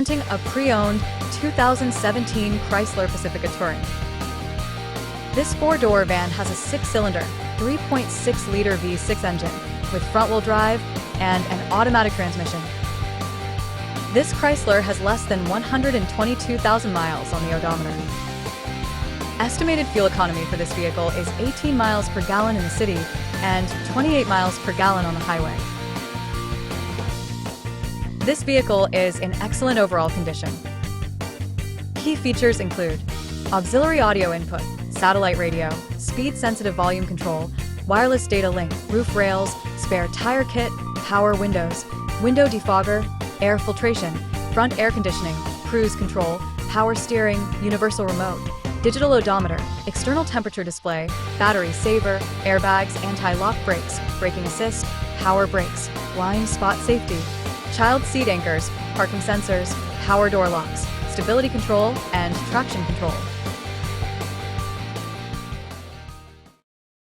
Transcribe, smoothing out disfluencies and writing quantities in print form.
Presenting a pre-owned 2017 Chrysler Pacifica Touring. This four-door van has a six-cylinder, 3.6-liter V6 engine with front-wheel drive and an automatic transmission. This Chrysler has less than 122,000 miles on the odometer. Estimated fuel economy for this vehicle is 18 miles per gallon in the city and 28 miles per gallon on the highway. This vehicle is in excellent overall condition. Key features include auxiliary audio input, satellite radio, speed-sensitive volume control, wireless data link, roof rails, spare tire kit, power windows, window defogger, air filtration, front air conditioning, cruise control, power steering, universal remote, digital odometer, external temperature display, battery saver, airbags, anti-lock brakes, braking assist, power brakes, blind spot safety, child seat anchors, parking sensors, power door locks, stability control, and traction control.